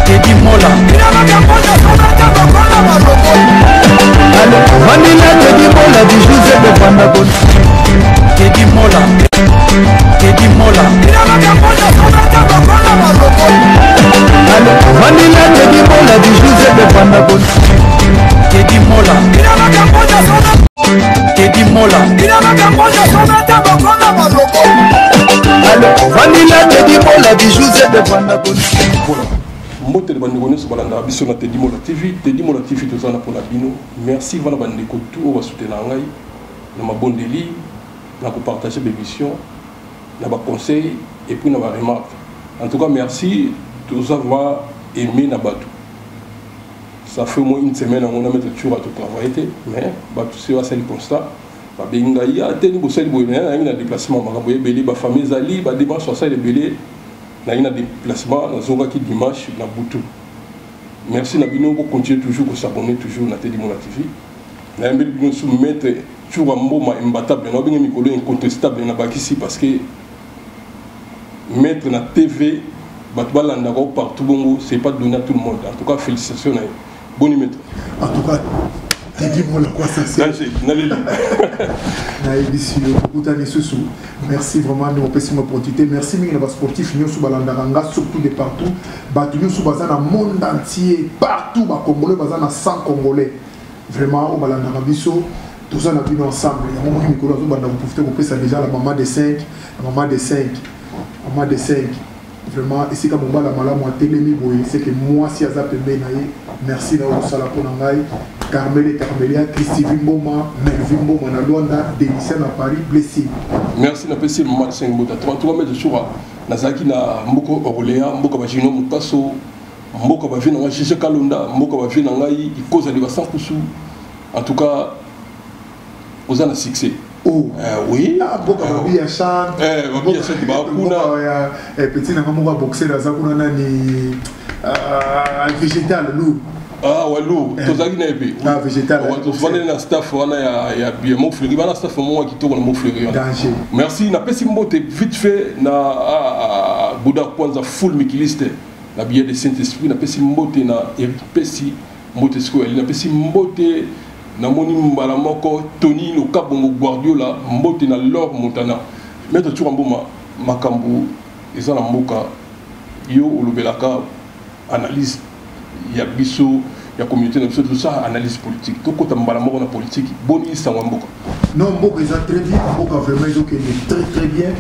Teddy Mola Vanilla Teddy Mola du José de Vandabon Teddy Mola Teddy Mola Vanilla Teddy Mola du José de Vandabon Teddy Mola Teddy Mola Vanilla Teddy Mola du José de Vandabon Motel bandeko so balanda biso na Teddy Mola TV tozana pour la bino. Merci vala bandeko tout va soutenir ngai na mabondeli na ko partager mes missions na ba conseils et puis na ba remarque. En tout cas merci tous avoir aimé na batou. Ça fait au moins une semaine on a mettre toujours à tout travailler mais batou c'est assez le constat. Ba benga ya teni bo sel bo na déplacement ma boye belé ba famille zali ba démarche sur ça les belé na ina déplacement na zonga qui dimanche na Boutou. Merci na bino pour continuer toujours à s'abonner toujours na Teddy Mola TV. Na mbeli bino soumettre toujours mboma imbattable na benga mikolo incontestable na bakisi parce que mettre na TV batbalanda ko partout bongo c'est pas donné à tout le monde. En tout cas félicitations na bonne maître. En tout cas Teddy Mola quoi ça c'est merci vraiment de mon opportunité. Merci mille sportifs nous sous balandaranga surtout de partout. Batu nous sous bazana monde entier partout ba congolais bazana 100 congolais. Vraiment au balandara biso tous on a vu ensemble. Il y a un moment qui nous banda vous profiter pour ça déjà la maman de 5, la maman de 5. Maman de 5. Vraiment ici comme on va la mala moi télémi boy c'est que moi si azap menaye merci na osala pour ngai Carmel Carmelia Christy Vimboma Melvin Mboma na Luanda Délicia na Paris blessé merci na pesi maman de 5 bota 33 mètres de choura na zaki na mboko Orléans mboko ba jino mukaso mboko ba vina ngai Kalonda mboko ba vina ngai ikoza de 100 kusu en tout cas aux an succès. Oh oui. Boka babi ya chan. Babi ya chan ba kuna. Petit na ngamo ba boxer za kuna nani végétal loup. Ah ouais loup. Tozaki na ebe. Ah végétal. On va vendre na staff wana ya bien mon fleury bana staff mo ki to na mon fleury. Danger. Merci na pesi mbote vite fait na Bouddha Kwanza full mikiliste. Na billet de Saint-Esprit na pesi mbote na pesi mbote square na pesi mbote na moni mbala moko Tony no kabongo Guardiola mbote na Lor Montana maître Churamboma makambu eza na mboka yo olobelaka analyse ya biso ya communauté na biso tout ça analyse politique to kota mbala moko na politique boni sa mboka non mboka eza très bien mboka vraiment ils ont que très bien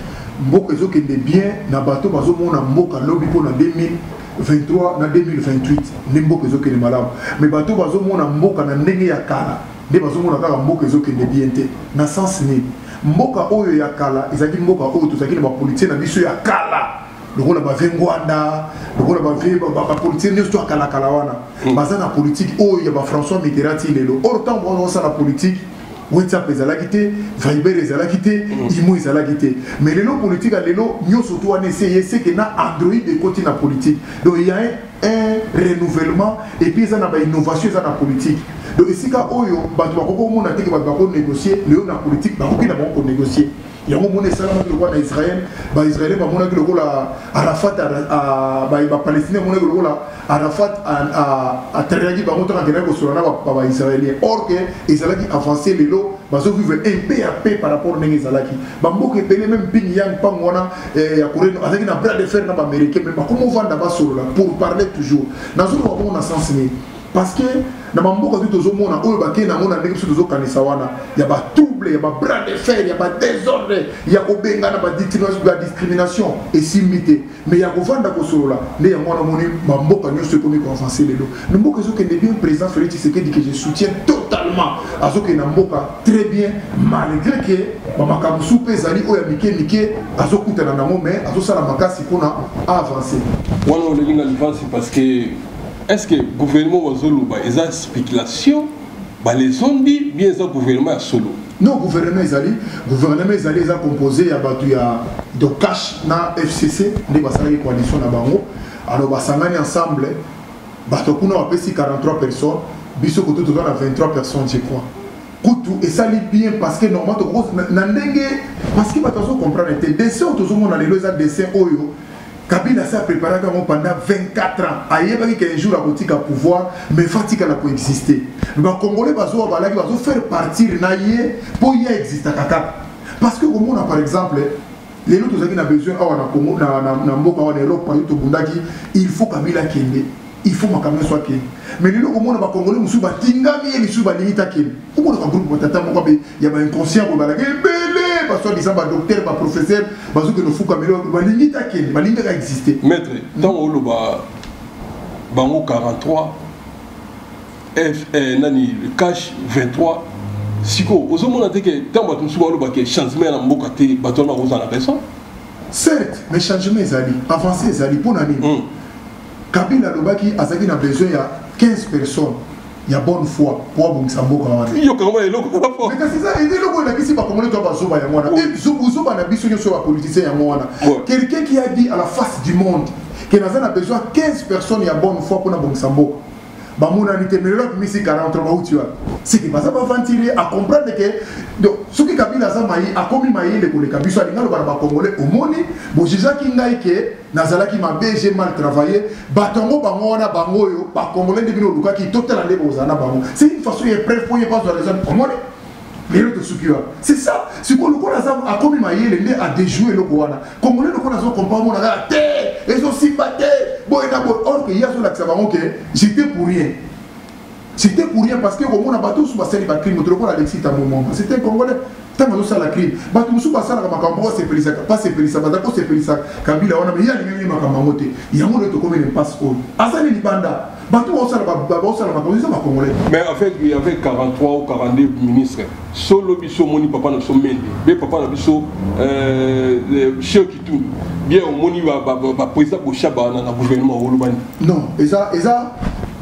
mboka ils ont que bien na bateau bazo mona mboka lobby pour na 2023 na 2028 ni mboka ezo kende malamu mais bato bazo mona mboka na ndenge ya kala nde bazo mona kaka mboka ezo kende bien te na sens ni mboka oyo ya kala ezaki mboka oyo tozaki na ba politique na biso ya kala lokola ba vengwanda lokola ba politique nyonso ya kala kala wana baza na politique oyo ya ba François Mitterrand ti lelo autant bon ça la politique WhatsApp ezalaki te, Viber ezalaki te, Imo ezalaki te. Mais lelo politique a lelo nyonso to wana essayer c'est que na Android de côté na politique. Donc il y a un renouvellement et puis ça na ba innovation ça na politique. Donc ici ka oyo bato bakoko mona te ke bato bako négocier, lelo na politique bakoki na bango négocier. Il y a un moment où le roi d'Israël, Israël va montrer que le roi Arafat a Palestinien montrer que le roi Arafat a terroré par contre en Guinée sur la Israélien. Or que Israël qui avancé les lots, bazo vivre un peu à peu par rapport à Israël qui. Bambo que pelé même Pingyang Pangwana et à Corée avec un bras de fer dans l'Amérique mais comment on va d'abord sur là pour parler toujours. Dans un moment on a sensé parce que dans mon mboka tout au monde on va qu'il y a mon année sur les kanisa wana il y a pas trouble il y a pas bras de fer il y a pas désordre il y a obenga na pas discrimination et simité mais il y a vendre ko solo là les ya mona moni mboka nyonso ko mi avancer les lo le mboka zo que est bien présent Félix Tshisekedi que je soutiens totalement azo que na mboka très bien malgré que mama soupe zali o ya mike azo kutana na mo mais azo sala makasi pona avancer wana on linga avance parce que est-ce que le gouvernement va solo ils ont spéculation les ont dit bien ça gouvernement solo non gouvernement ils ont composé à batu ya de cash na FCC les basala coalition na bango alors basangani ensemble bato kuna wa pesi 43 personnes biso ko tout na 23 personnes je crois kutu et ça lit bien parce que normalement to na ndenge parce que bato so comprendre te dessin to zo mona lelo za dessin oyo Kabila s'est préparé pendant 24 ans. Aïe, qu'un jour, la boutique à pouvoir, mais fatigue à coexister. Les Congolais vont faire partir pour y exister. Parce que, au monde, par exemple, les autres qui ont besoin, il faut Kabila Kende. Il faut que Kabila soit Kende. Mais les autres, au Congolais, ils sont tingami et ils sont limita Kende. Pourquoi le groupe, il y a un inconscient pour parce que disant docteur, professeur, parce que nous faut que exister. Maître, dans le bango 43, nani cash 23. Siko, aux hommes on a dit que tant que nous sommes là, changement dans le côté, bâton aux en personne. Certes, mais changement est allé, avancé est allé pour l'année. Kabila Lobaki a besoin de 15 personnes. Il y a bonne foi pour avoir un sambo. Il y a comment les locaux pas fort. Mais c'est ça, il est là qui s'est pas comment toi pas soba ya mwana. Et Zuba na biso sur la politicien ya mwana. Quelqu'un qui a dit à la face du monde que nous avons besoin de 15 personnes il y a bonne foi pour avoir un sambo. Bah mon anité mais là misi 43 ba tu vois. C'est que ça va ventiler à comprendre que donc ce qui Kabila za mai a commis mai le koleka biso alinga lo ba congolais au moni bo jija ki ngai ke nazala ki mabe j'ai mal travaillé batongo bango na bango yo ba congolais de bino luka ki total ande bozana bango. C'est une façon est prêt pour y pas dans les zones au moni. C'est ça. C'est qu'on a commis maïe le a déjoué le Kouana. Congolais le qu'on a comprendre on a ils ont sympathie. Bon et d'abord or que hier sur l'accès que j'étais pour rien. C'était pour rien parce que au moins bateau sous bassin ba crime notre Alexis à moment. C'était congolais. Tant que ça la crime. Bateau sous bassin la makambo c'est pelisa pas c'est pelisa badako c'est pelisa Kabila on a mais il y a les makambo te. Il y a mon de comme une passe au. Azali libanda. Mais avec 43 ou 42 ministres, solo biso moni papa na so mende, be papa na biso chef qui tout. Bien au moni va président Bochaba na gouvernement Olubani. Non, et ça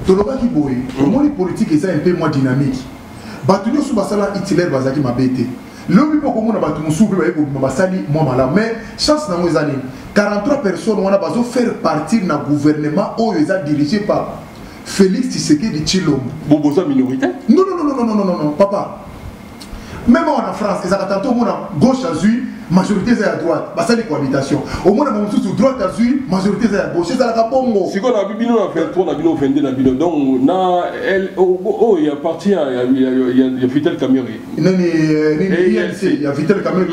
toloba ki boy. Le moni politique est un peu moins dynamique. Batunyo sou basala Hitler bazaki mabete. Le bipo comme on a battu musu ba basali moi mala mais chance na ngozani 43 personnes on a besoin faire partir na gouvernement où ils sont dirigés par Félix Tshisekedi Tshilombo. Boboza minorité? Non, papa. Même en France, ils ont tantôt gauche à Zui, majorité à droite. C'est la cohabitation. Au moins, on a droite à Zui, majorité à gauche. C'est la Bongo. Si on a vu, on a fait 3, on a vu, on a fait 22, donc, il y a parti, il y a Vitel Kamere. Il y a Vitel Kamere.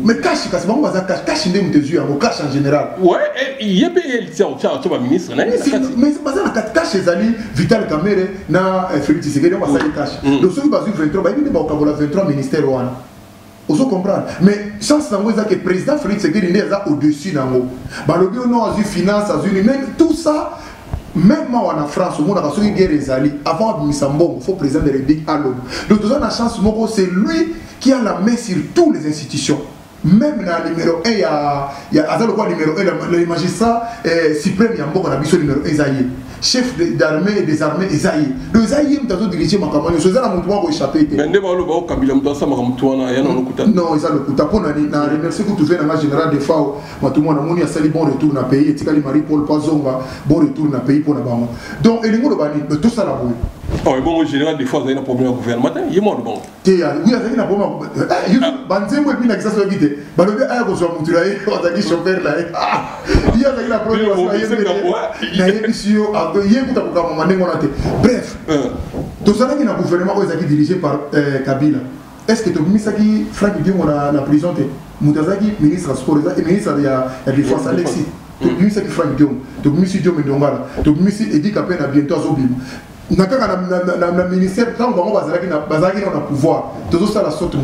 Mais cache, c'est bon, cache, il y a cache en général. Ouais, il y a un ministre. Mais c'est cache, Vitel Kamere, Félix Tshisekedi, on va saluer cache. Donc, ceux qui ont 23, il y a 23 ministères. Vous comprenez? Mais chance que le président Félix Tshisekedi est au-dessus d'ango. Balobi on a eu finance, même tout ça, même moi en France, on a reçu une guerre avant Misambon, il faut président de la République à l'homme. Donc tout ça, la chance, c'est lui qui a la main sur toutes les institutions. Même dans le numéro 1, il y a le numéro 1, le magistrat suprême, il y a un numéro 1, chef d'armée et des armées Esaïe. Le Esaïe est en dirigé ma campagne. Je suis là mon toit échappé. Mais ne pas le voir Kabila Mutasa Maramtuana et non le non, ils ont le coup. Pour na remercier que tu fais dans la générale des FAO. Moi tout le monde a moni a sali bon retour na pays et Tikali Marie Paul Pazonga bon retour na pays pour na bango. Donc et les mots de bani tout ça la boue. Oh bon général des fois il y a un problème au gouvernement. Il est mort bon. Oui, il y a un problème. Eh, Banzembo et puis na kisa guide. Balobi aya ko so mutulaye, on a dit chauffeur là. Il y a un problème. Il y a bref, tout ça qui est un gouvernement qui est dirigé par Kabila. Est-ce que tu as mis ça qui Franck Dion dans la prison? Moutazaki, ministre de sport, et ministre de la défense, Alexis. Tu as mis ça qui Franck Dion, tu as mis ça qui Diomendongala, tu as mis ça qui Edi Kapé bientôt à Zobim. Le ministère, quand on va dans le pouvoir, tout ça, la sorte de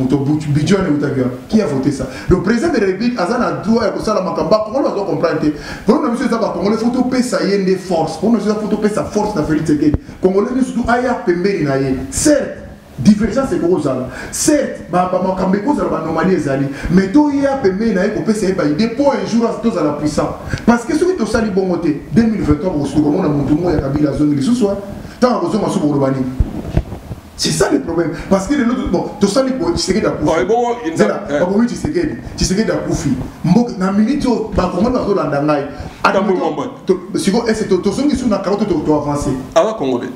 Bidjon et Outaga. Qui a voté ça? Le président de la République, Azan a droit à ça, la Makamba, comment on va comprendre? Pour nous, monsieur Zaba, on a photo paie sa yenne des forces, pour nous, photo paie sa force dans Félix Tshisekedi. Congolais, surtout, Aya Pemberi Naye. Certes, divergence c'est gros ça. Certes, Makamba, cause la normalité Zali. Mais tout Aya Pemberi Naye, pour paie sa yenne, des points et jours à la puissance. Parce que ce qui est au sali bon côté, 2023, on a monté, il y a Kabila zone, il soit. C'est ça le problème. Parce que les autres, bon, tout ça, tu sais qu'il y a Koufi. C'est là, tu sais qu'il y a Koufi. Na minute, comment on va l'andanaï. Est-ce que tu as avancé? Ah, Congolais.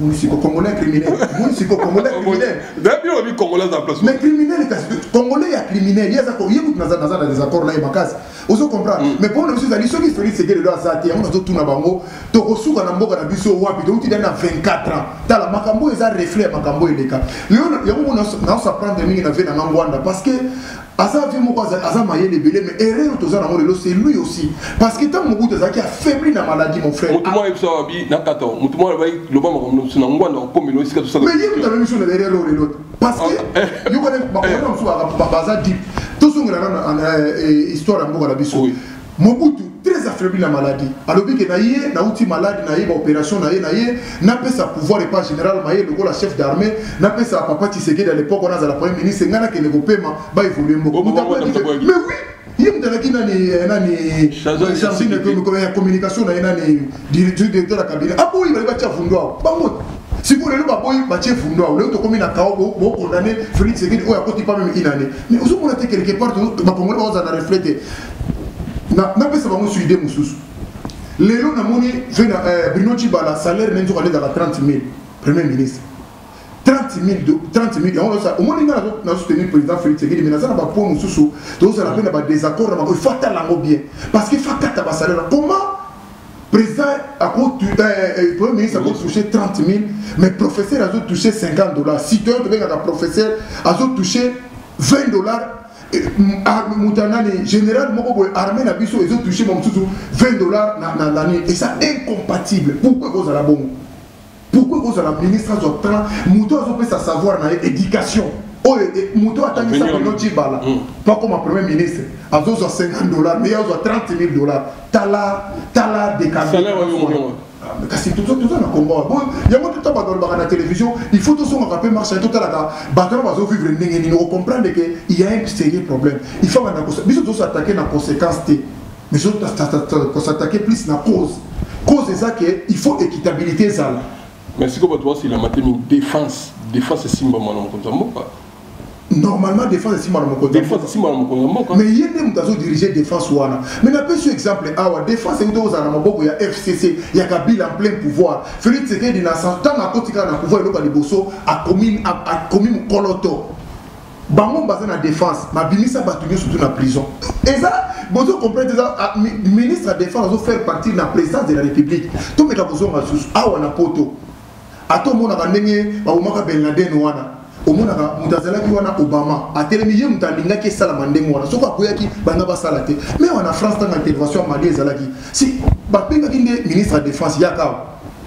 Municipal congolais criminel. Municipal congolais criminel. D'ailleurs, on congolais en place. Mais criminel, congolais, il y a criminel. Il y a des accords là, il y a des accords. Vous comprendre. Mais pour nous, ceux qui Félix Tshisekedi de Azati, on a tout na bango. Tokosuka na mboka na biso wapi. Donc tu as 24 ans. T'as la makambo ils a reflet makambo eleka. Léon, il y a on s'apprendre mingi na vie na Ngwanda parce que Asa vu moko Asa maye les belé mais erreur toza na ngolo c'est lui aussi parce que tant Mobutu Zaki a affaibli la maladie mon frère. Mutumo ebso abi na 14. Mutumo ba lo ba makambo na Ngwanda ko melo isika to ça. Mais il y a une mission derrière l'autre parce que yo connais ba ko na baza deep. Tout ce na histoire en mboka la biso. Mobutu très affaibli la maladie. Alors que naïe na outil malade naïe ba opération naïe n'a pas sa pouvoir et pas général maïe le la chef d'armée n'a pas sa papa Tshisekedi à l'époque on a la première ministre ngana que le paiement ba évoluer beaucoup. Mais oui, il y a nani chargé de communication nani directeur de la cabinet. Ah oui, il va tia fundwa. Bango. Si vous voulez ba boy ba tia fundwa, le to comme na kao bo condamné Félix Tshisekedi o ya koti pas même inane. Mais vous on a été quelque part ba congolais on a reflété. Na pas ça va nous suivre mususu. Lelo na moni Bruno Tshibala salaire n'est toujours allé dans la 30 000 premier ministre. 30 000 on ça au moins na soutenir le président Félix Tshisekedi mais na ça na ba point mususu donc ça la peine ba désaccord na il faut talango bien parce que faut kata ba salaire comment président a premier ministre a touché 30 000 mais professeur a touché $50 citoyen to benga professeur a touché $20 Moutanani général moko armée na biso ils ont touché mon $20 dans l'année et ça incompatible. Pourquoi vous allez bon? Pourquoi vous allez ministre de temps Mouto a sa savoir na éducation. Oh Mouto a tangi ça Bruno Tshibala. Pas comme un premier ministre. A zo $50 mais a zo $30 000. Tala décalé. Kasi tout ça na Congo. Bon, il y a tout temps dans la télévision, il faut tout ça on rappelle marcher tout là battre va vivre ndenge on comprendre que il y a un sérieux problème. Il faut qu'on s'attaquer na conséquence té. Mais faut s'attaquer plus na cause. Cause c'est ça que il faut équitabilité ça. Mais si vous voyez si la matière défense c'est simba moi comme ça. Normalement, défense est si mal mais il y a des gens qui dirigent défense. Mais on a peu sur exemple, défense c'est où il y a FCC, il y a Kabila en plein pouvoir. Félix Tshisekedi dans son temps à côté de pouvoir a commis Koloto. Bango basé na défense, ma bimisa battu surtout na prison. Et ça, vous comprenez ça, ministre de la défense va faire partie de la présidence de la République. Tout le monde a besoin de na poto. A tout le monde a gagné, ba Ben Laden wana. Au monde a mutazalaki wana Obama a télémisé mutalinga qui salamandeng wana soko akoyaki banga basalate mais on a France dans l'intervention Mali ezalaki si bapenga kinde ministre de défense yakao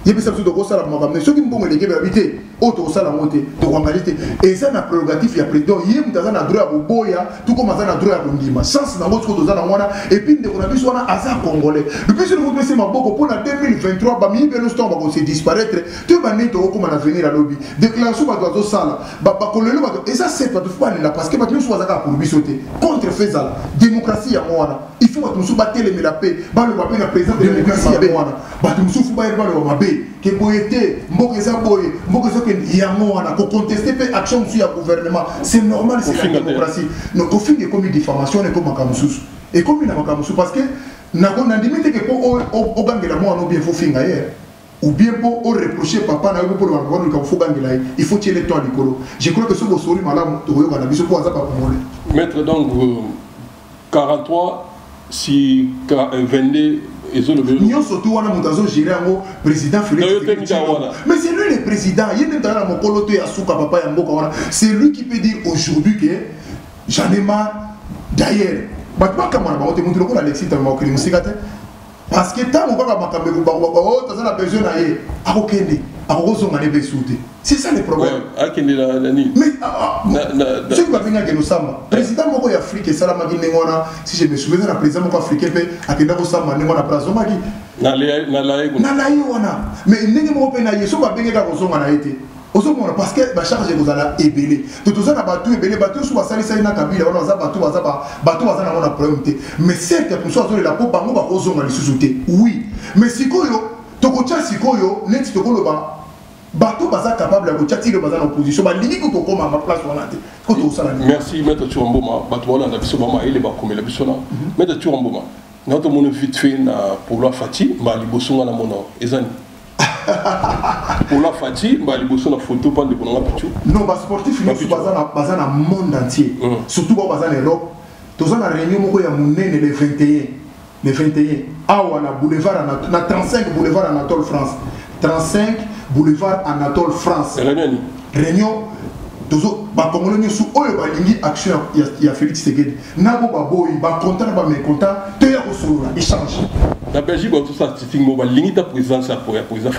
yebe sabso de kosala makamne soki mbongo leke babité auto sala moté to kwangalité et ça na prérogative ya président yé mutaza na droit boboya tout comme ça na droit ya bondima chance na ngotiko to zana wana et puis ndeko na biso wana aza congolais depuis ce vous pensez maboko pour la 2023 ba mi belo sto ba ko se disparaître to ba neto ko na venir à lobby déclaration ba doit sala ba kolelo ba et ça c'est pas de fois là parce que ba tout soit pour bisoter contre faisal démocratie ya wana il faut que nous soit télé mais la paix ba le ba na président de démocratie ya wana ba tout sou ba le mabe que boyete mbokeza boye mbokeza que yango wana ko contester pe action sur le gouvernement c'est normal c'est la démocratie donc au fin de comme diffamation et comme makamususu et comme na makamususu parce que na ko ndimite que pour au gangela moi no bien faut finga hier ou bien pour reprocher papa na yo pour le faut gangela il faut tirer le temps likolo je crois que ce bosoli malamu to yo na biso pour ça pas congolais maître donc 43 si 22 Nous surtout on a montazo géré un président Félix. Mais c'est lui le président. Il est dans la mokoloto ya souka papa ya mboka wana. C'est lui qui peut dire aujourd'hui que j'en ai marre d'ailleurs. Batma kamana ba ote montre ko Alexis tamo ko musikate. Parce que tant on va makambe ko ba o taza na besoin na ye. Akokende. Akokozonga ne besute. C'est ça le problème. Akende la ni. Mais ce qui va venir que nous sommes président moko ya Afrique et salama ki ngona si je me souviens na président moko africain pe akenda ko sama ngona prazo maki. Na la wana. Mais ndenge moko pe na yeso ba benga ka kozonga na été. Osomona parce que ba charge ko zala ebele. Tout ça na batu ebele batu so ba salisa ina kabila wana za batu baza na mona problème te. Mais certes pour ça la po bango ba kozonga lisusu te. Oui. Mais sikoyo tokocha sikoyo net tokoloba bateau baza capable de tirer le bazar en opposition ba lingi ko koma ma place wana te ko to sala merci maître Tuamboma bateau wana na biso mama ile ba komela biso na maître Tuamboma na to mon vite fait na pour la Fati ba libosonga na mono ezani Pour la fatigue, bah, les bossons la photo, pas de bon pichou. Non, bah, sportif, nous sommes basés dans le monde entier. Surtout basés en Europe. Tous en réunion, il y a mon le 21. Le 21. Ah, on a boulevard, on a 35 boulevard Anatole France. 35 boulevard Anatole France. Réunion. Toujours, bah, comme on est sous oyo ba lingi action, il y a Félix Tshisekedi. Nabo ba boy, ba content, ba mécontent, te ya ko échange. La Belgique, tout ça, c'est une mobile limite à présence pour la présence.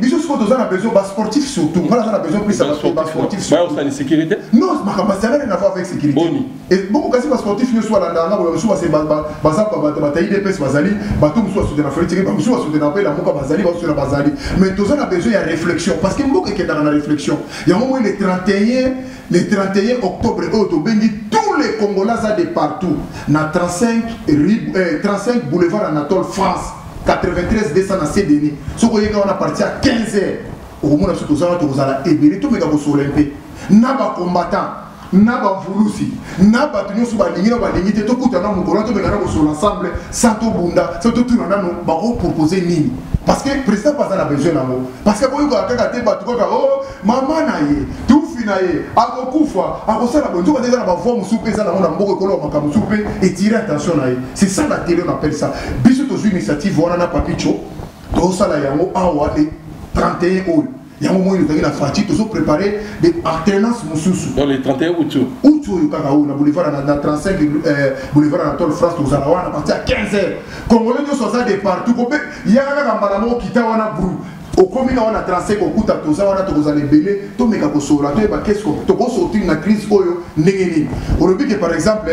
Bisous, ce qu'on a besoin, bas sportif surtout. Voilà, on a besoin plus de sportif surtout. Bah, on a sécurité. Non, ça n'a rien à voir avec sécurité. Et bon, quand c'est sportif, nous sommes là, nous sommes c'est bataille des pèses, bazali, bateau, nous sommes sur la frétique, nous sommes sur la paix, la mouka bazali, nous sommes sur la bazali. Mais tout ça, on a besoin de réflexion. Parce qu'il y a beaucoup qui est dans la réflexion. Il y a un moment, le 31 octobre, tous les Congolais de partout, dans 35 boulevard Anatole France, 93 200 à Cédéni. Ce qu'on a parti à 15h, au moment où nous avons ébélé, tout le monde a olympique. Naba combattant, naba voulusi, naba tenu sur la ligne, tout le monde ensemble, sans tout bunda, sans tout le monde proposer nini. Parce que le président n'a pas besoin d'amour. Parce que quand il y a des gens qui disent oh, maman naïe, tout finaïe, à beaucoup fois, à cause de la bonne chose, on a voix moussoupé, ça on a beaucoup de colons moussoupé et tirer attention naïe. C'est ça la télé, on appelle ça. Bisous aux initiatives, on a un papicho, tout ça là, il y a un awa les 31 euros. Il y a un moment où il y a une fatigue, tous préparer des alternances moussoussou. Dans les 31 août. Août, il y a un boulevard dans 35 boulevard Anatole France, nous allons à partir à 15h. Congolais, nous sommes de partout. Il y a un malamo qui t'a un brou. Au commune, on a 35 au coup, tu as les belés, tu as mis sur la tête, qu'est-ce que tu as sorti une crise oyo, n'engeni. Au début, par exemple,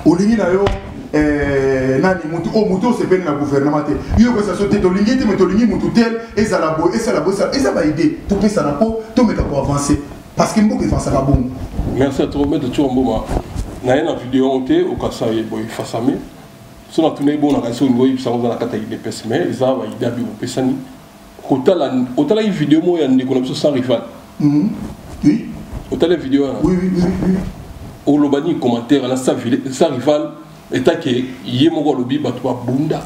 au ligne d'ailleurs, nani mutu o mutu se peine na gouvernement te yo ko sa sote to lingi te to lingi mutu tel et ça la boy et ça va aider to pe ça na po to me pour avancer parce que mboko fa ça va bon. Merci à toi mais de tout un moment na une vidéo on te au kasa ye boy face à moi so na tuna bon na kasi on boy ça on na kata ile pes mais ça va aider abi pesani kotala une vidéo mo ya ndeko na biso sans rival. Oui. Kotala vidéo. Oui. Au lobani commentaire là sa rival et tant que yemoko lobi batwa bunda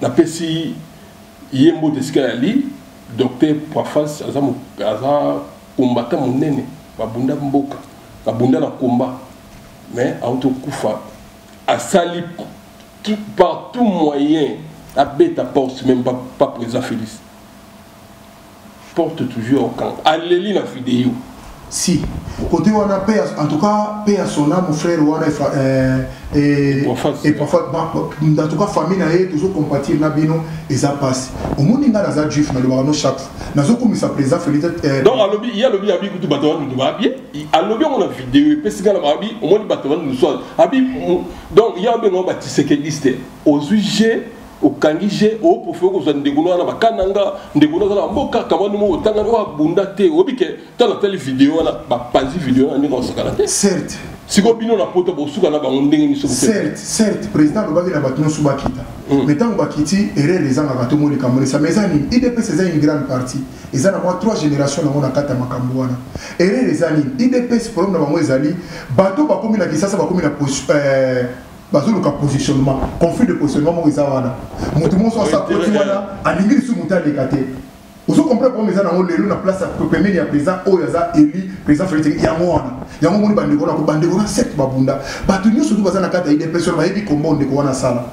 na pesi yembo deska ali docteur Pafas azamu aza combattant monene babunda mboka babunda na combat mais auto kufa asali par tout moyen à beta porte même pas président Félix porte toujours au camp allez la vidéo. Si, côté on a payé, en tout cas, payé à son âme, mon frère, on a et parfois, en tout cas, famille est toujours compatible, et ça passe. Au monde, il y a des juifs, dans le Barano chaque fois. Dans le comme ça présente, donc, il y a le lobby, il y a le lobby, nous devons bien. À lobby, on a vidéo, et puis, au moins, nous sommes. Donc, il y a un peu de séqueliste. Aux UG, au Kangije, au professeur aux Ndeguna, na Kananga, Ndeguna na Mboka, Kamanu mo tanga wa bunda te, obike, dans telle vidéo na ba pazi vidéo na ngo sakalate. Certes. Si ko bino na poto bo suka na ba ndenge ni sobo. Certes, président Lobaki na batno subakita. Mais tant bakiti erreur les anga to moni kamoni sa mezani, IDP c'est une grande partie. Ils ont moi 3 générations na mona kata makambo wana. Erreur les ani, IDP c'est problème na bango ezali, bato ba komi na kisasa ba komi na bazulu ka positionnement conflit de positionnement mo izawana mutu mo so sa poti wana alingiri su mutale kate oso comprendre comment meza na ngo lelo na place ya premier ya président oyaza eli président Félix ya mwana ya ngo moni bandeko na ko bandeko na set babunda batu nyoso tu bazana kata ide personne ba yebi kombo ndeko wana sala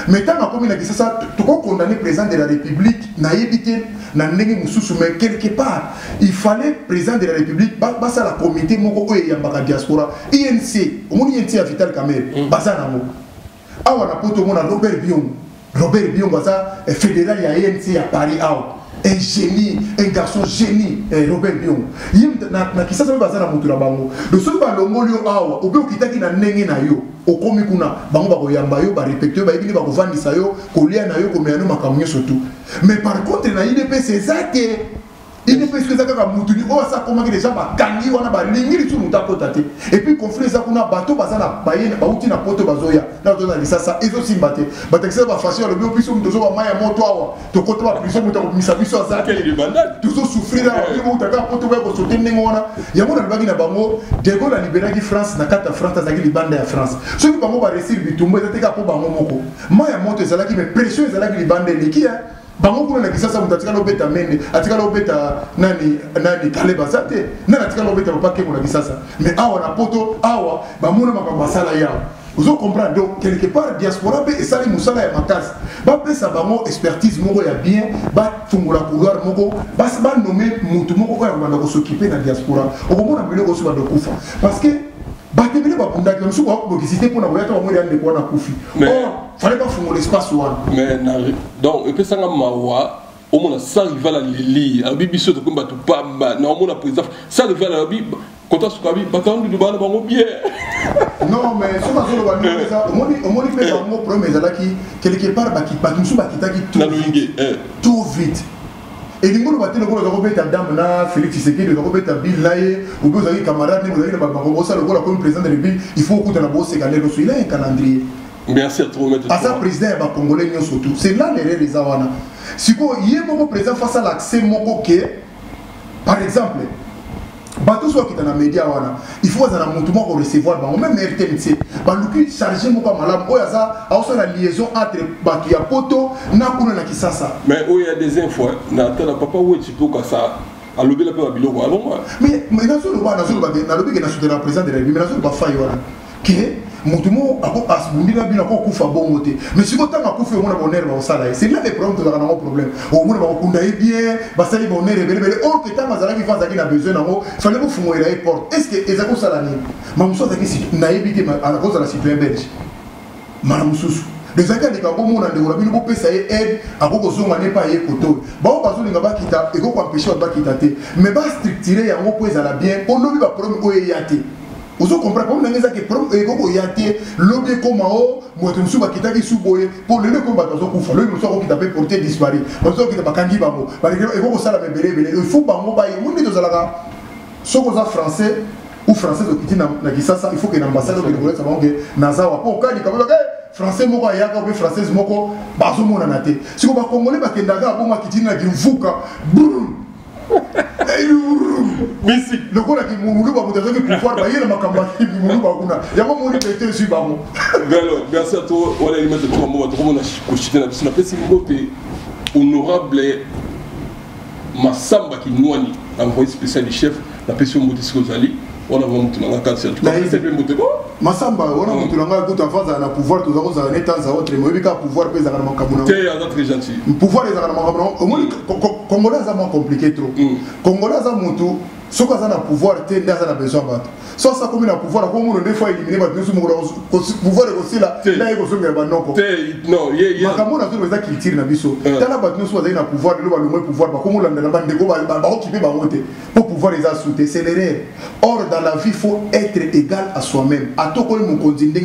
mais tant na komi na kisasa to ko condamner président de la République na yebite na ndenge mususu mais quelque part il fallait président de la République basa la comité moko oye yambaka diaspora INC omoni INC ya Vital Kamerhe basa na mo awa na poto mona Robert Bion basa fédéral ya INC ya Paris awa un génie, un garçon génie, Robert Bion. Yim na kisasa basa na mutu na bango de so ba longolio awa obe okitaki na ndenge na yo okomi kuna bango ba koyamba yo ba respecter ba yebini ba kovandisa yo kolia na yo komeano makamyo surtout mais par contre na IDP c'est ça que IDP c'est ça que mutu ni o sa komaki déjà ba kangi wana ba lingiri tu muta potate et puis conflit ça kuna bato basa na bayena ba uti na poto bazoya na to na lisasa ezo simbate ba taxer ba fashion le bio biso muto zo ba maya moto awa to koto ba prison muta ko misa biso azaki le bandade toujours souffrir là yo muta ka poto ba ko sote ndenge wana ya mona bagi na bango de Gaulle a libéré France na kata France azaki libanda ya France ceux qui bango ba réussir bitumbo ezate ka po bango moko maya moto ezalaki mais pression ezalaki libanda eleki bango kuna na kisasa mutu atikala obeta mende atikala obeta nani kaleba za te nani atikala obeta papa kengo na kisasa mais awa na poto awa bamona makambo basala yao vous comprenez donc quelque part diaspora pe esali musala ya makasi bapesa bango expertise moko ya bien bafungula couloir moko banome mutu moko oyo akobanda kosoccupe na diaspora okomona biloko oso badokufa parce que batebele babundaki mosuku bakobokisite mpona koyata bamwele ya ndeko wana kufi or fallait bafungola espace wana mais donc epesanga mawa omona sa rival alili abi biso tokomi bato pamba na omona président sa rival abi kota sukabi batandu bana bango bien non mais ce que je veux dire c'est omoni pe bango problème ezalaki quelque part bato mosusu bakitaki tout vite et les gens qui ont été dame na Félix Tshisekedi ont été Bill Laye ou bien les camarades vous avez le comme président de la République il faut que la bosse calé il a un calendrier merci à toi à ça président ba congolais surtout c'est là l'erreur des awana si ko yé mon président face à l'accès moko que par exemple bato soit qui dans les médias wana il faut dans un montement pour recevoir même RTNC baluki charger moko malam oya ça a la liaison entre bato ya poto na kuna na kisasa mais il y a des infos na tala papa où tu peux ça a lobby la pe biloko alors mais na zo na lobby que na soutenir président de la République na zo ba faille wana que montumo ako asbundila bina ko kufa bongo te mais si ko tanga kufa mona bonheur ba osala c'est là les problèmes de la problème au mona ba kunda bien ba sali bonheur belebele or que tanga zala ki faza ki na besoin nango fallait ko fungo ila porte est-ce que ezako sala ni mamuso zaki si na ebite à cause de la citoyen belge manamususu les gens qui ont beaucoup de gens qui ont payé aide à beaucoup de gens qui n'ont pas payé koto ba ba zo linga ba kita et ko empêcher ba kita te mais ba structurer ya ngo poza la bien on lobi ba problème o yate vous comprenez comme les gens qui ont été lobby comme au moi tu me souviens qui t'a dit souboyer pour le comme bateau qu'on fait le monsieur qui t'a fait porter disparu monsieur qui t'a pas kangi bango parce que et comme ça la bébé il faut bango ba on est dans la ce qu'on a français ou français qui dit na kisasa il faut que l'ambassade de Congolais ça bango nazawa pour quand il comme français moko ayaka ou française moko bazo mona na te si ko ba congolais ba kendaga bon ma qui dit na kimvuka Misi le ko la ki mulu ba mutazo ke pouvoir ba yela makamba ki mulu ba kuna ya mo moni pété sur ba mo velo merci à toi wala il mette toi mo ba trop na kochite na bisina pesi mbote honorable Massamba ki nwani envoyé spécial du chef la pesi mbote sikozali wana va mutu na kati tout cas c'est bien mbote bon Massamba wana mutu na tout en face na pouvoir tout ça za neta za autre mo bika pouvoir pesa na makambo na t'es un très gentil pouvoir les na makambo au moins congolais ça moins compliqué trop congolais ça mutu ce qu'on a na pouvoir t'es dans na besoin bato so ça comme na pouvoir comme on des fois éliminer bato nous pouvoir aussi là là il faut se mettre banoko non makambo na tout ça qui tire na biso tala bato nous soit na pouvoir le moins pouvoir ba comme on la bande de ba occuper ba monter pour pouvoir les assurer c'est l'erreur or dans la vie il faut être égal à soi-même à tout comme mon continent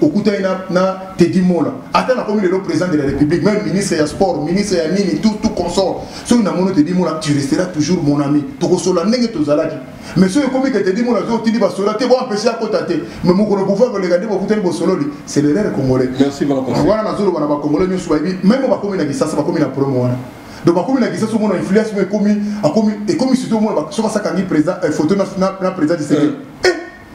au coup na Teddy Mola attends comme le président de la République même ministre ya sport ministre ya nini tout consort so na mono Teddy Mola tu resteras toujours mon ami to kosola ndenge tozalaki mais so comme que Teddy Mola zo tindi ba sola te bon empêcher à côté mais mon pouvoir que les gars ba kuteli bo solo c'est l'erreur congolais merci vraiment voilà na zolo bana ba congolais nyo subabi même ba komi na kisasa ba komi na promo wana donc comme la question sur mon influence mais comme surtout moi sur ça quand il présent photo na président du Sénégal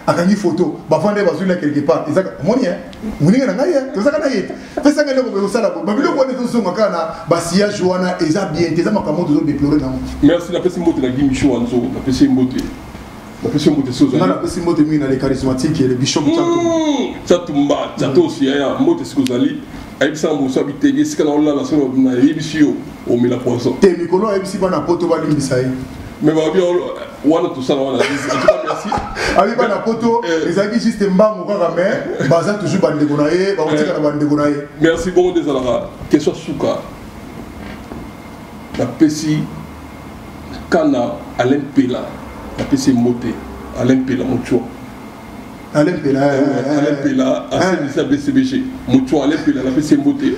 a quand il photo ba vendre ba sur quelque part et ça monia monia na ngaya to ça kana yete fait ça ngelo ko sala ba bilo ko ne to so ngakana ba sia joana et ça bien tes makambo to déplorer na merci la pesi mbote la gimicho anzo la pesi mbote so na la pesi mbote mi na les charismatiques et les bishop Tchatumba Tchato aussi ya mbote sikozali aibisa mboso abitege sika na ola la so na yebisio o mila poisson te mikolo aibisi bana poto balimbisa yi mais ba bien wana tout ça wana en tout cas merci abi bana poto ezaki juste mbango kaka mais baza toujours bandeko na ye ba otika na bandeko na ye merci bon désolé question suka la pesi kana Alain Pela la pesi moté Alain Pela mucho Alain Pela, c'est BCBG. Moutou Alain Pela, la PC Mboté.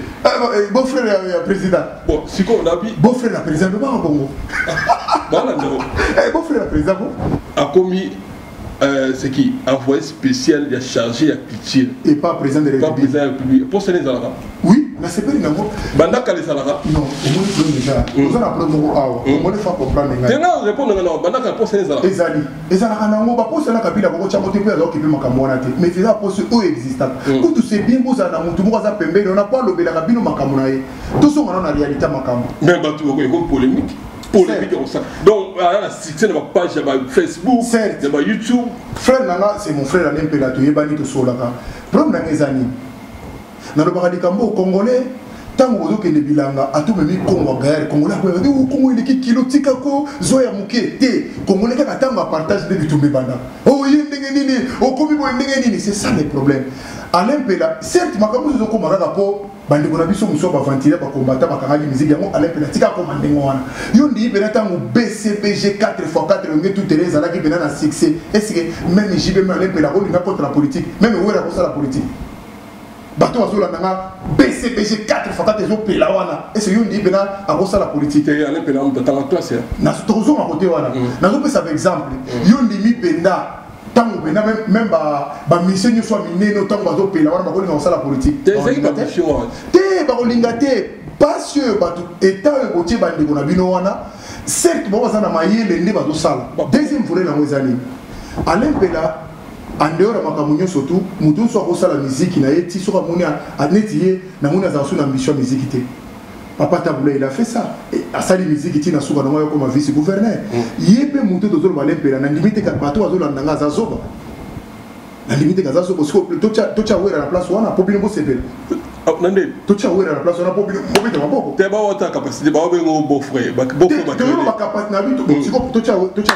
Bon frère le président. Bon, si on a vu. Bon frère le président, le Congo. Voilà, non. Bon frère le président. A commis, c'est qui envoyé spécial, il a chargé à culture. Et pas président de la République. Pas président de la République. Pour ce n'est pas. Oui, mais c'est pas une amour. Banda Kale Salara. Non, au moins il déjà. ça nous on apprendre moko awa on fa comprendre ngai tenga répondre na banda ka poste ezala ezala kana ngo ba poste na kabila ko chamo te pe za okipe makambo wana te mais feza poste o existant ko tu sais bien boza na mutu moko za pembeni on a pas lobela kabino makambo na ye to so ngana na réalité makambo même batu ko polémique comme ça. Donc, à la succès de ma page, il y a Facebook, il y a YouTube. Frère Nanga, c'est mon frère Alain Pelato, il y a Bani Tosolaka. Problème dans les années. Dans le paradis congolais, tant que les bilanga, à tout même Congo, Congolais, Congo, il est kilo tikako, Zoya Mouké, Té, Congolais, qui attend à partage de tout banda. Oh, il y a oh, comme il c'est ça le problème. Alain Pelato, certes, ma caméra, je comprends rapport. Bandi kona biso muso ba ventiler ba combattre ba kangaki musique yango Alain Pelato tika komande ngwana yo ndi bena tango BCBG 4x4 ngi tout terrain zalaki bena na succès est-ce que même JB Alain Pelato linga contre la politique même où est la politique bato azola nanga BCBG 4x4 ezo pela wana est-ce que yo ndi bena akosa la politique Alain Pelato tanga classe na tozo ma côté wana na zo pesa exemple yo ndi mi penda tango bena même ba mission ñu soit mineno tango bazo pela wana ba ko linga la politique te bakolinga te parce que bato état ekotie bandeko na bino wana certes baza na mayele nde bazosala deuxième volet nango ezali Alain Pelato en dehors ya makambo nyonso tu moto nyonso akosala miziki na ye ti soki amoni aneti ye namoni azala so na mission ya miziki te Papa Taboula il a fait ça asali miziki ti na suka nango comme vice gouverneur ye mpe moto tozoloba Alain Pelato na limite ka bato bazolanda nga aza zoba na limite ka aza zoba siko totia wera na place wana po bino bosepela nande totia wera na place wana po bino bobeta maboko te ba wata capacité ba bengo beau frère ba te ba capacité na bito siko totia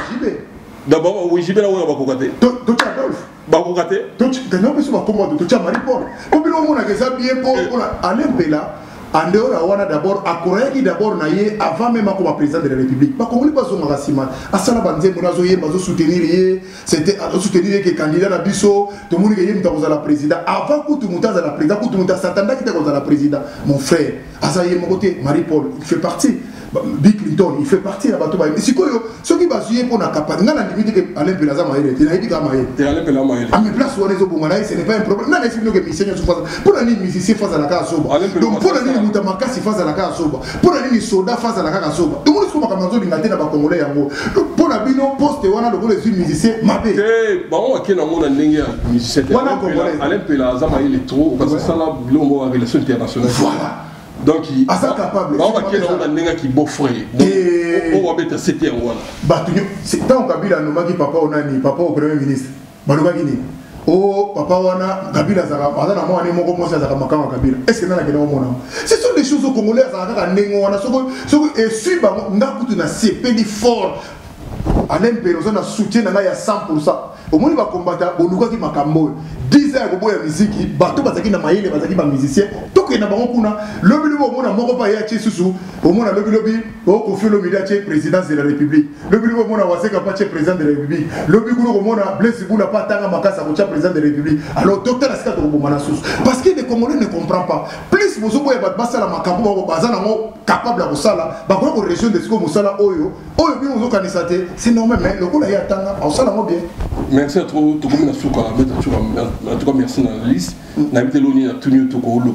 jibe d'abord oui jibe la wera ba kokate totia Adolphe ba kokate totia peso ba kombo totia Marie-Paul po bino mona ke za bien po Alain Pelato en dehors à Wana d'abord, à Corée d'abord naïe avant même comme président de la République. Pas comme les bases au Marasima. À ça la bande monazoye, bazo soutenir c'était à soutenir que candidat à Bisso, tout le monde qui est dans la président. Avant que tout le monde à la président, que tout le monde s'attendait qui était dans la président. Mon frère, Azaye mon côté, Marie-Paul, il fait partie. Bill Clinton, il fait partie de la bateau. Mais si ceux qui basent pour la capacité, on a limité que Alain Pelato Maïle, il a dit qu'Amaïle. Alain Pelato Maïle. À mes places où on est au Boumanaï, ce n'est pas un problème. Non, mais c'est que musiciens sont pour la ligne musicien face à la case soba. Donc pour la ligne Moutamaka, c'est face à la case soba. Pour la ligne soda face à la case soba. Tout le monde se voit comme un zone d'ingaté dans le Congolais. Pour la bino poste, on a le musicien Mabé. Bon, on a qui n'a pas de musicien. Alain Pelato Maïle est trop parce que ça là, l'homme a relation internationale. Voilà. Donc il est capable. On va qu'il a un nègre qui beau frère. On va mettre c'était en voilà. Batunyo, c'est tant Kabila nomaki papa onani, papa au premier ministre. Baloba gini. Oh papa wana Kabila zaka, azana mo ani moko mosa zaka makanga Kabila. Est-ce que nana kena mona? Ce sont des choses au Congolais zaka ndengo wana soko et suit ba ngakutu na CPD fort. Alain Pelato na soutien na ya 100%. Au moins va combattre boluka ki makambo 10 ans ko boya musique bato bazaki na mayele bazaki ba musicien to ke na bango kuna lobi lobi mona moko pa ya tshi susu au moins lobi o ko fi lobi da tshi présidence de la République lobi lobi mona waseka pa tshi président de la République lobi kuno mona Blaise Bula pa tanga makasa ko tshi président de la République alors docteur aska to bomana susu parce que les Congolais ne comprennent pas plus bozo boya bat basala makambo ba bazana ngo capable à kosala ba ko région de siko mosala oyo bi mozo kanisa te c'est normal mais le ko la ya tanga au sala mo bien. Merci à toi, tu as en tout cas merci dans la liste. N'habite l'oni à tout le monde.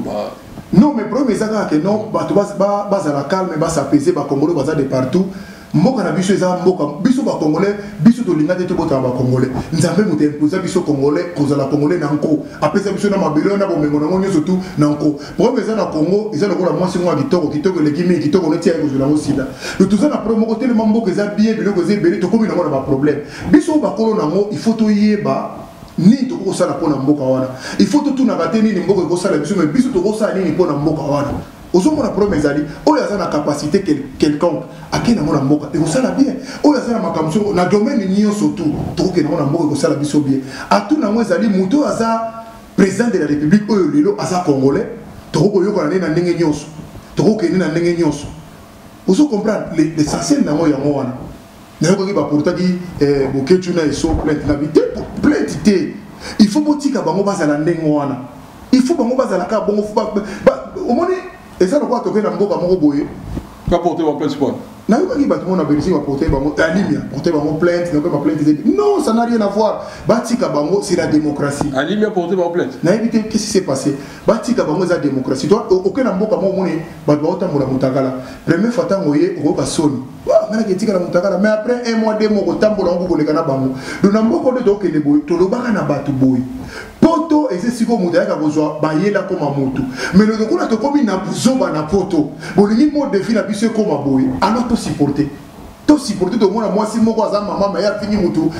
Non, mais problème c'est que non, tu vas à la calme, tu vas s'apaiser, tu vas Congolais, tu vas de partout. Mboka na biso eza mboka biso ba Congolais biso to linga te bota ba Congolais nzambe muté imposer biso Congolais kozala Congolais nanko apesa biso na mabelo na bomengo na ngonyo surtout nanko problème eza na Congo eza lokola mwasi ngwa kitoko le kimi kitoko neti ya kozala osida le tout ça na promo côté le mboka eza bien biloko eza belé to komi na ba problème biso ba kolo nango il faut to yeba ni to ko sala pona mboka wana il faut to tuna bateni ni mboka ko sala biso mais biso to ko sala ni pona mboka wana ozomona problème ezali oyo aza na capacité quelconque akena mona mboka ekosala bien oyo aza na makambo na domaine nyonso tu tokokena mona mboka ekosala biso bien atu nango ezali moto aza président de la République oyo lelo aza congolais tokokoyoka na ndenge nyonso tokokende na ndenge nyonso ozo comprendre l'essentiel nango yango wana nayokoki baportaki boketu na eso plainte na bite plainte te il faut botika bango bazala ndenge wana il faut bango bazala ka bongo omoni et ça, le quoi, tu as un mboka moko boye. Pas porter mon place quoi. Nayoki Batman a Belgique va porter Alimia, porter plainte, non, ça n'a rien à voir. Batika Bango, c'est la démocratie. Alimia porter plainte. Qu'est-ce qui s'est passé? Batika Bango, c'est la démocratie. Toi, aucun amour comme moi, Batouata Moula Moutagala. Premier Fatan Moye, Roba Sony. Mais après un mois, 2 mois, autant pour l'angle de Gana Bango. Nous n'avons pas de doc et les boys, Tolobara n'a pas de boy. Poto et c'est si vous avez besoin de la comme un moto. Mais le coup, on a comme une abouzo na poto. Bon, le niveau de vie n'a plus comme un boy. Alors, tout supporter. Tout supporter de moi, moi, si mon voisin, maman, m'a fini moto.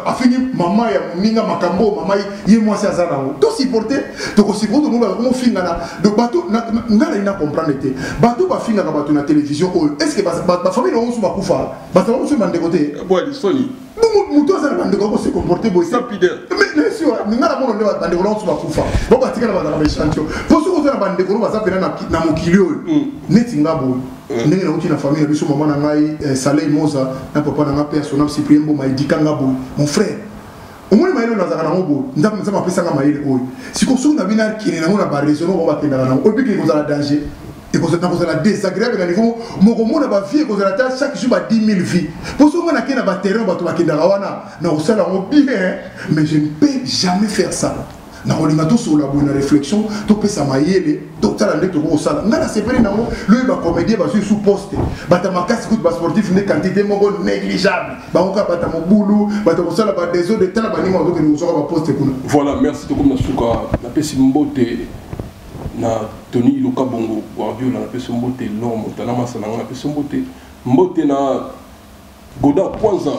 A fini maman, ya minga, makambo, maman, yé moi, c'est ça. Tout supporter. Donc, aussi, vous, mon film, donc, bateau, n'a comprendre. Bateau, va finir à la télévision. Est-ce que ma famille, on se va couper? Bateau, on se va de côté. Bon, Sony. Nous, on se comporter. Mais bien sûr, nous avons des bande de on se va couper. Bon, parce que la bande de chantier. Pour ceux qui ont bande de on va s'appeler na mokilio. Netinga bo. Ndenge na uti na famille na biso maman na ngai Saleh Moza na papa na ngai personnel Cyprien Bo maidikanga bo. Mon frère. Au moins maïlo na zakana ngo. Ndamu nzama pesa nga maïle oyo. Siko so na bina kine na ngona ba raison on va kenda na. Obi ki ko za danger. Et vous êtes désagréable à niveau, mon a vie et chaque jour 10 000 vies. Pour ce qu'on a un terrain, mais je ne peux jamais faire ça. On a sur la réflexion, tout peut s'amailler, tout ça, on a c'est vrai, le comédien va sous poste. Batamakas, coup de sportif, une quantité négligeable. Batama boulot, Batamosala, des autres, des tas d'animaux que nous aurons poste. Voilà, merci beaucoup, Nasuka. La Pessimbote. Na Tony Iloka Bongo Guardiola na peso mbote l'homme tana masana na peso mbote na Goda Kwanza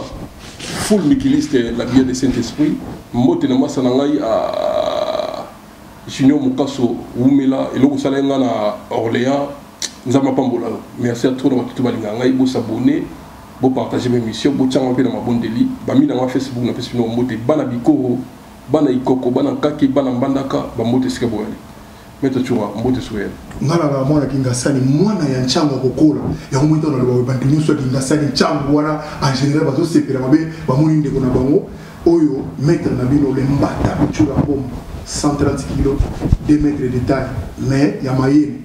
full mikiliste la bière de Saint-Esprit mbote na masana ngai a Junior Mukaso Umela eloko sala nga na Orléans nzama pambola merci à tous les gens balinga ngai bo s'abonner bo partager mes émissions bo tchanga pe na mabondeli ba mina na Facebook na peso mbote bana bikoro bana ikoko bana kaki bana mbandaka ba mbote sika boyali. Mettez tu vois, mbote souhait. Ngala mwana kingasani mwana ya nchango kokola ya mwito na ba bandinyo so kingasani nchango wana en général bazo sepela mabe ba muni ndeko na bango oyo mettre na bino le mbata chula bombe 130 kg 2 mètres de taille mais ya mayeni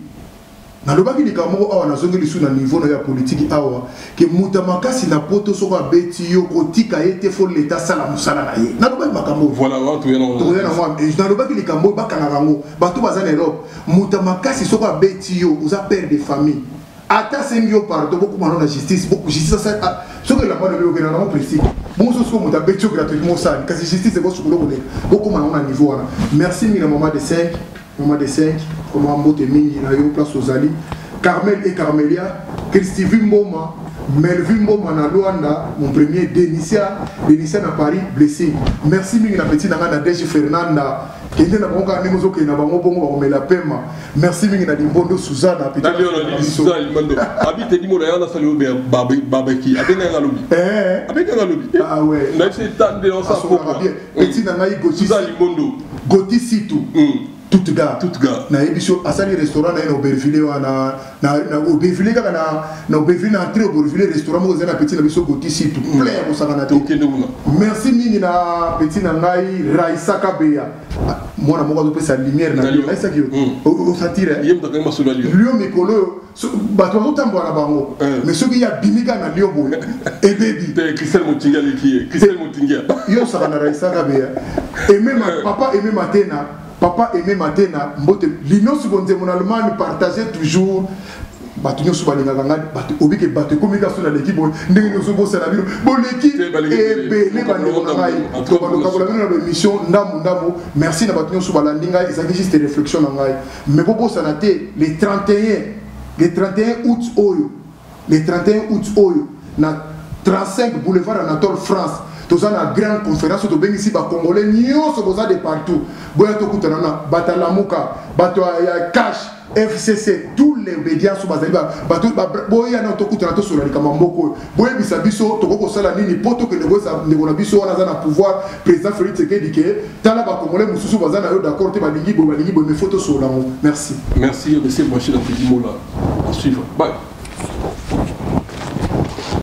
na lobaki likamoko awa na zongi lisu na niveau na ya politique awa ke mutamakasi na poto soko abeti yo kotika ete fo l'état sala musala na ye na lobaki makambo voilà tu viens na lobaki likambo bakanga rango bato baza na Europe mutamakasi soko abeti yo uza père de famille ata sengyo pardon beaucoup maintenant la justice beaucoup justice ça ce que la mort de l'eau na non précis bon ce que mutabeti yo gratuitement ça kasi justice c'est beaucoup beaucoup maintenant na niveau wana merci mille maman de 5 maman de 5 comment mbote mingi na yo place aux ali Carmel et Carmelia Christivi Mboma Melvin Mboma na Luanda mon premier Denicia na Paris blessé merci mingi na petit na DG Fernanda kende na bonga nemozo ke na bango bongo ba la pema merci mingi na Dimbondo Suzana petit Suzana Limando habite dimo na yana sali obe babaki abenga ngalobi abenga ngalobi ah ouais na c'est tande dans ça petit na ngai Goti Suzana Limando Goti Situ tout gars na émission asali restaurant na Aubervilliers na Aubervilliers kaka na Aubervilliers na entrée Aubervilliers restaurant mo zana petit na biso Goti Situ plein ko saka na to merci mingi na petit na ngai Raisa Kabeya mwana moko pesa lumière na Raisa ki o satire yem ta kama solo lio mikolo bato bazotambola na bango mais soki ya bimika na lio boye et baby Christelle Motinga liki Christelle Motinga yo saka na Raisa Kabeya et même papa aimé Matena papa aimé Matena mbote l'union secondaire mon Allemagne partageait toujours bato nyo subalinga nganga bato obike bato communication na l'équipe ndenge nyo so bossa na bino bon l'équipe et les bandeko na ngai to bando kabola bino na émission ndamu merci na bato nyo subalandinga ezaki juste réflexion na ngai mais bo bossa na te le 31 août oyo na 35 boulevard Anatole France tous en grande conférence de bengi ici ba congolais nyonso boza de partout boya to kutana na batalamuka bato ya cash FCC tous les médias sont basés bato boya na to kutana to sur likama mboko boya bisabiso to ko sala nini poto que les ngona biso wana za na pouvoir président Félix Tshisekedi ke tala ba congolais mususu baza na yo d'accord te balingi bo mais photo sur là merci merci monsieur Bachir Petit Mola à suivre bye